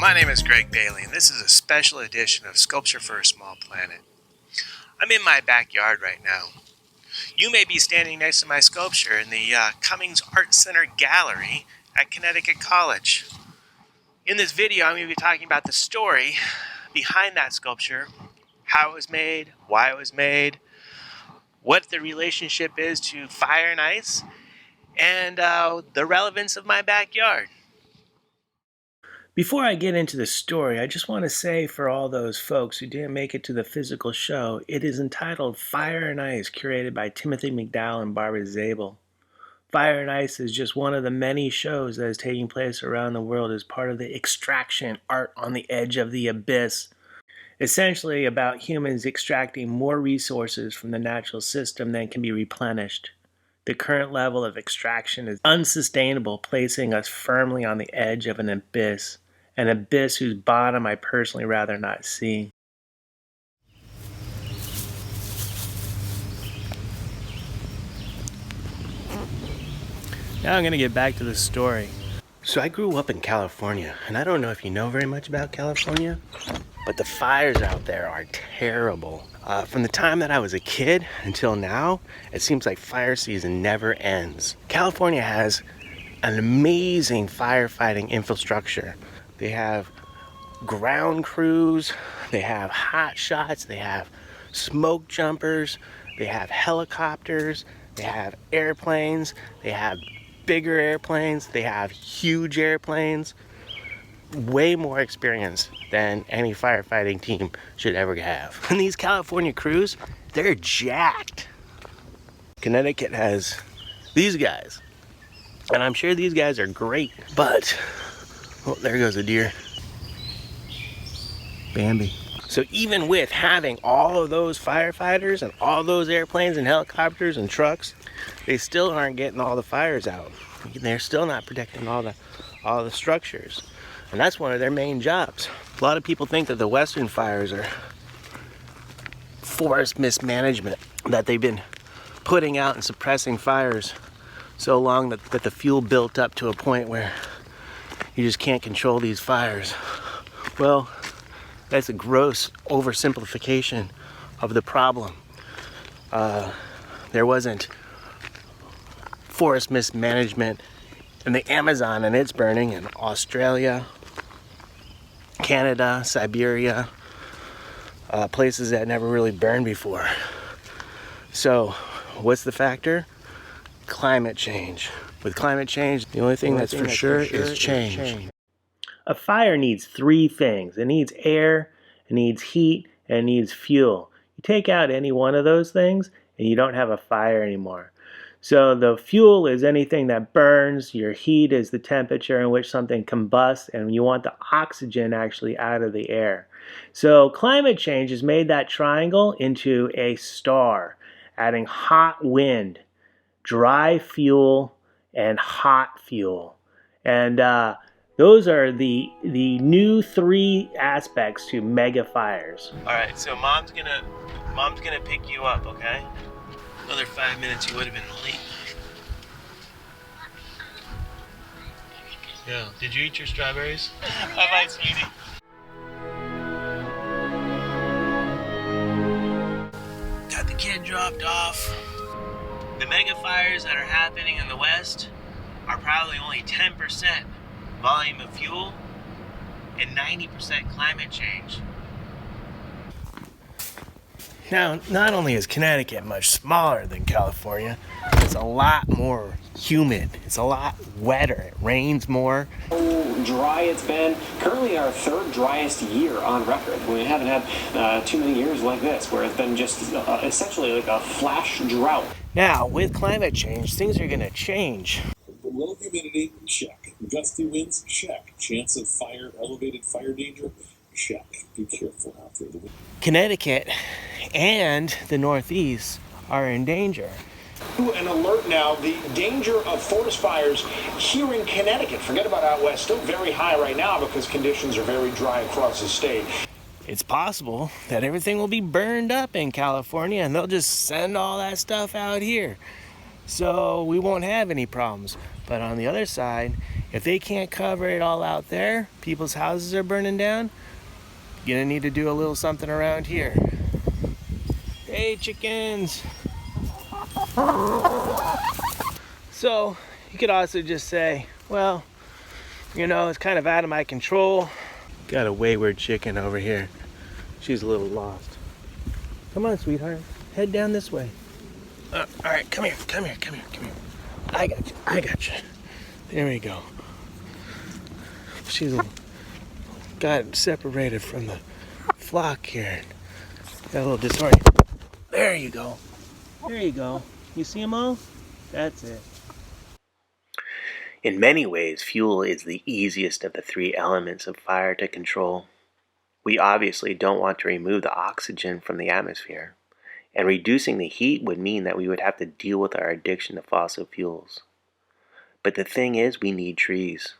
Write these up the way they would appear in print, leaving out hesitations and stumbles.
My name is Greg Bailey, and this is a special edition of Sculpture for a Small Planet. I'm in my backyard right now. You may be standing next to my sculpture in the Cummings Art Center Gallery at Connecticut College. In this video, I'm going to be talking about the story behind that sculpture, how it was made, why it was made, what the relationship is to fire and ice, and the relevance of my backyard. Before I get into the story, I just want to say for all those folks who didn't make it to the physical show, it is entitled Fire and Ice, curated by Timothy McDowell and Barbara Zabel. Fire and Ice is just one of the many shows that is taking place around the world as part of the Extraction Art on the Edge of the Abyss. Essentially about humans extracting more resources from the natural system than can be replenished. The current level of extraction is unsustainable, placing us firmly on the edge of an abyss whose bottom I personally rather not see. Now I'm going to get back to the story. So I grew up in California, and I don't know if you know very much about California, but the fires out there are terrible. From the time that I was a kid until now, it seems like fire season never ends. California has an amazing firefighting infrastructure. They have ground crews, they have hot shots, they have smoke jumpers, they have helicopters, they have airplanes, they have bigger airplanes, they have huge airplanes. Way more experience than any firefighting team should ever have. And these California crews, they're jacked. Connecticut has these guys, and I'm sure these guys are great, but oh, there goes a deer. Bambi. So even with having all of those firefighters and all those airplanes and helicopters and trucks, they still aren't getting all the fires out. They're still not protecting all the structures. And that's one of their main jobs. A lot of people think that the Western fires are forest mismanagement, that they've been putting out and suppressing fires so long that the fuel built up to a point where you just can't control these fires. Well, that's a gross oversimplification of the problem. There wasn't forest mismanagement in the Amazon and it's burning, in Australia, Canada, Siberia, places that never really burned before. So what's the factor? Climate change. With climate change, the only thing that's for sure is change. A fire needs three things. It needs air, it needs heat, and it needs fuel. You take out any one of those things and you don't have a fire anymore. So the fuel is anything that burns, your heat is the temperature in which something combusts, and you want the oxygen actually out of the air. So climate change has made that triangle into a star, adding hot wind, dry fuel, and hot fuel. And those are the new three aspects to mega fires. All right, so mom's gonna pick you up, okay? Another 5 minutes, you would have been late. Yeah. Did you eat your strawberries? Bye-bye, sweetie. Got the kid dropped off. The mega fires that are happening in the West are probably only 10% volume of fuel and 90% climate change. Now, not only is Connecticut much smaller than California, it's a lot more humid. It's a lot wetter. It rains more. Oh, dry it's been. Currently our third driest year on record. We haven't had too many years like this, where it's been just essentially like a flash drought. Now, with climate change, things are going to change. Low humidity, check. Gusty winds, check. Chance of fire, elevated fire danger, check. Be careful out there. Connecticut and the Northeast are in danger. An alert now, the danger of forest fires here in Connecticut. Forget about out west, still very high right now because conditions are very dry across the state. It's possible that everything will be burned up in California and they'll just send all that stuff out here. So we won't have any problems. But on the other side, If they can't cover it all out there, people's houses are burning down, you're gonna need to do a little something around here. Hey, chickens. So you could also just say, well, you know, it's kind of out of my control. Got a wayward chicken over here. She's a little lost. Come on, sweetheart. Head down this way. All right, come here. I got you. There we go. She's got separated from the flock here. Got a little disoriented. There you go. You see them all? That's it. In many ways, fuel is the easiest of the three elements of fire to control. We obviously don't want to remove the oxygen from the atmosphere, and reducing the heat would mean that we would have to deal with our addiction to fossil fuels. But the thing is, we need trees,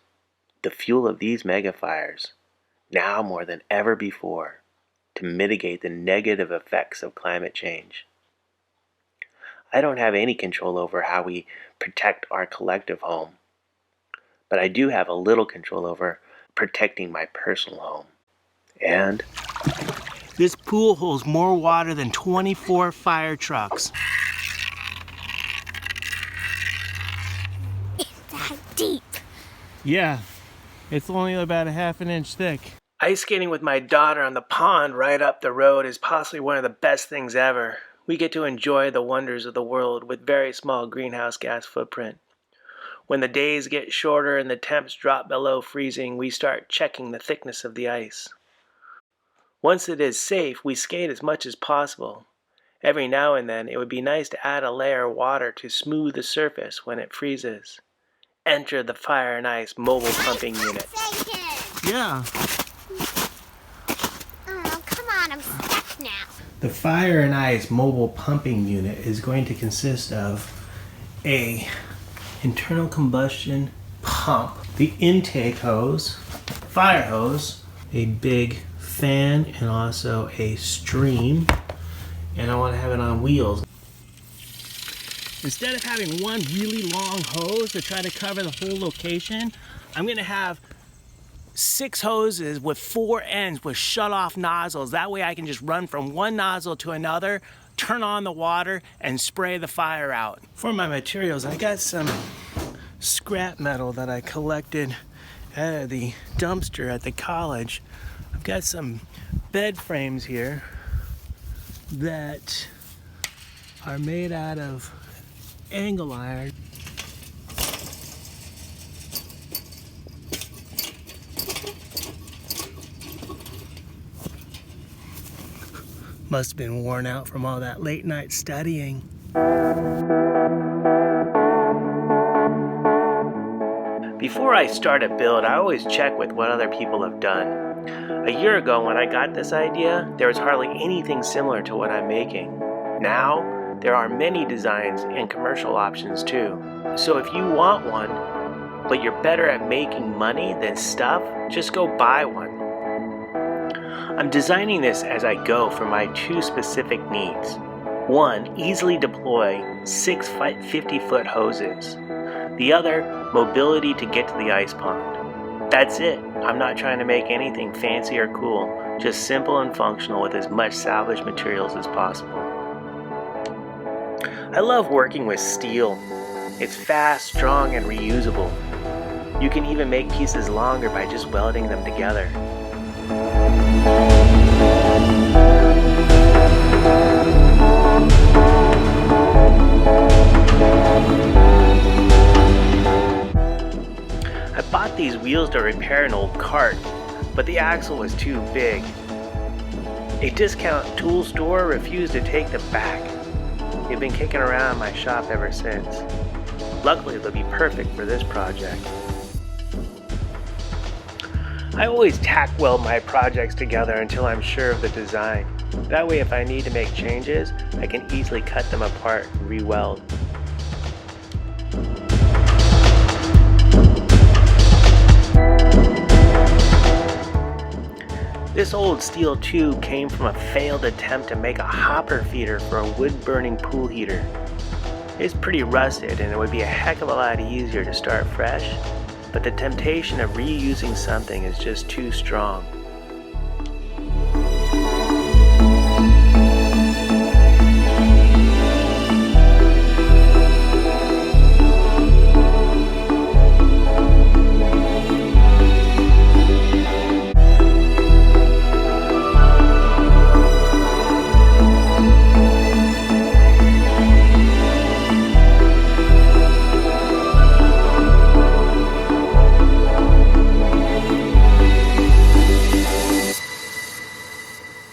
the fuel of these megafires, now more than ever before, to mitigate the negative effects of climate change. I don't have any control over how we protect our collective home, but I do have a little control over protecting my personal home. And this pool holds more water than 24 fire trucks. It's that deep. Yeah, it's only about a half an inch thick. Ice skating with my daughter on the pond right up the road is possibly one of the best things ever. We get to enjoy the wonders of the world with very small greenhouse gas footprint. When the days get shorter and the temps drop below freezing, we start checking the thickness of the ice. Once it is safe, we skate as much as possible. Every now and then, it would be nice to add a layer of water to smooth the surface when it freezes. Enter the Fire and Ice mobile pumping unit. Yeah. Oh, come on, I'm stuck now. The Fire and Ice mobile pumping unit is going to consist of a internal combustion pump, the intake hose, fire hose, a big fan, and also a stream, and I want to have it on wheels. Instead of having one really long hose to try to cover the whole location, I'm going to have 6 hoses with 4 ends with shut-off nozzles. That way I can just run from one nozzle to another, turn on the water, and spray the fire out. For my materials, I got some scrap metal that I collected out of the dumpster at the college. I've got some bed frames here that are made out of angle iron. Must have been worn out from all that late night studying. Before I start a build, I always check with what other people have done. A year ago when I got this idea, there was hardly anything similar to what I'm making. Now, there are many designs and commercial options too. So if you want one, but you're better at making money than stuff, just go buy one. I'm designing this as I go for my 2 specific needs. 1, easily deploy 6 50-foot hoses. The other, mobility to get to the ice pond. That's it. I'm not trying to make anything fancy or cool, just simple and functional with as much salvage materials as possible. I love working with steel. It's fast, strong, and reusable. You can even make pieces longer by just welding them together. I bought these wheels to repair an old cart, but the axle was too big. A discount tool store refused to take them back. They've been kicking around in my shop ever since. Luckily, they'll be perfect for this project. I always tack weld my projects together until I'm sure of the design. That way, if I need to make changes, I can easily cut them apart and re-weld. This old steel tube came from a failed attempt to make a hopper feeder for a wood-burning pool heater. It's pretty rusted and it would be a heck of a lot easier to start fresh, but the temptation of reusing something is just too strong.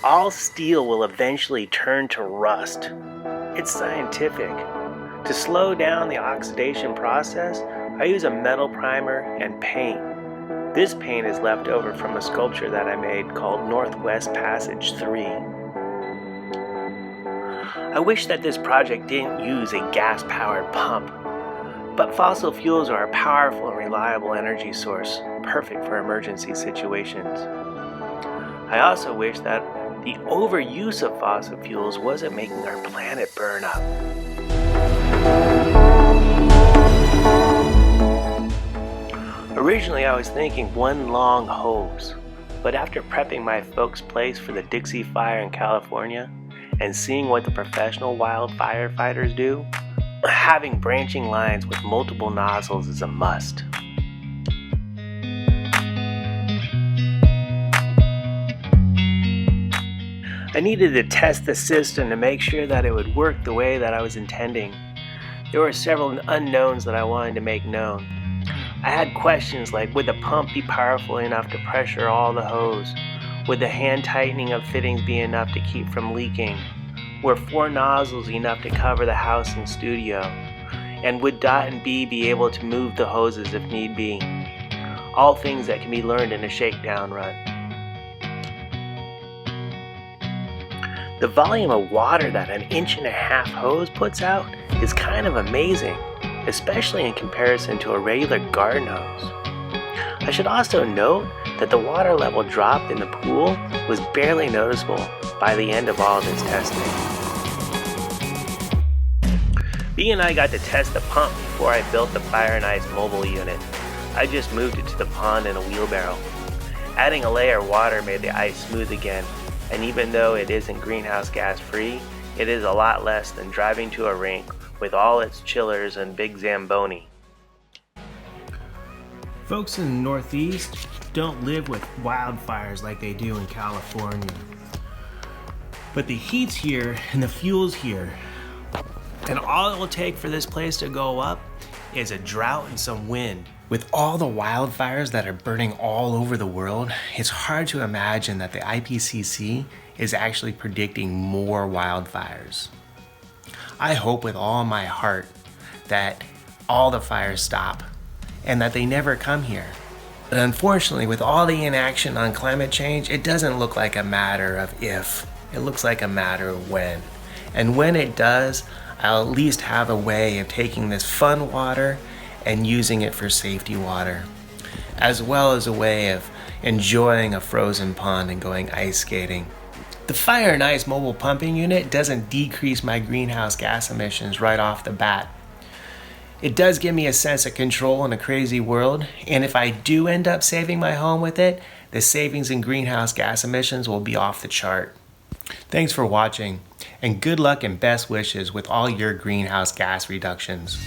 All steel will eventually turn to rust. It's scientific. To slow down the oxidation process, I use a metal primer and paint. This paint is left over from a sculpture that I made called Northwest Passage 3. I wish that this project didn't use a gas-powered pump, but fossil fuels are a powerful and reliable energy source, perfect for emergency situations. I also wish that the overuse of fossil fuels wasn't making our planet burn up. Originally, I was thinking one long hose, but after prepping my folks' place for the Dixie Fire in California and seeing what the professional wildfire fighters do, having branching lines with multiple nozzles is a must. I needed to test the system to make sure that it would work the way that I was intending. There were several unknowns that I wanted to make known. I had questions like, would the pump be powerful enough to pressure all the hose? Would the hand tightening of fittings be enough to keep from leaking? Were 4 nozzles enough to cover the house and studio? And would Dot and B be able to move the hoses if need be? All things that can be learned in a shakedown run. The volume of water that an 1.5-inch hose puts out is kind of amazing, especially in comparison to a regular garden hose. I should also note that the water level drop in the pool was barely noticeable by the end of all of this testing. B and I got to test the pump before I built the Fire and Ice mobile unit. I just moved it to the pond in a wheelbarrow. Adding a layer of water made the ice smooth again, and even though it isn't greenhouse gas free, it is a lot less than driving to a rink with all its chillers and big Zamboni. Folks in the Northeast don't live with wildfires like they do in California. But the heat's here and the fuel's here. And all it will take for this place to go up is a drought and some wind. With all the wildfires that are burning all over the world, it's hard to imagine that the IPCC is actually predicting more wildfires. I hope with all my heart that all the fires stop and that they never come here. But unfortunately, with all the inaction on climate change, it doesn't look like a matter of if, it looks like a matter of when. And when it does, I'll at least have a way of taking this fun water and using it for safety water, as well as a way of enjoying a frozen pond and going ice skating. The Fire and Ice mobile pumping unit doesn't decrease my greenhouse gas emissions right off the bat. It does give me a sense of control in a crazy world, and if I do end up saving my home with it, the savings in greenhouse gas emissions will be off the chart. Thanks for watching, and good luck and best wishes with all your greenhouse gas reductions.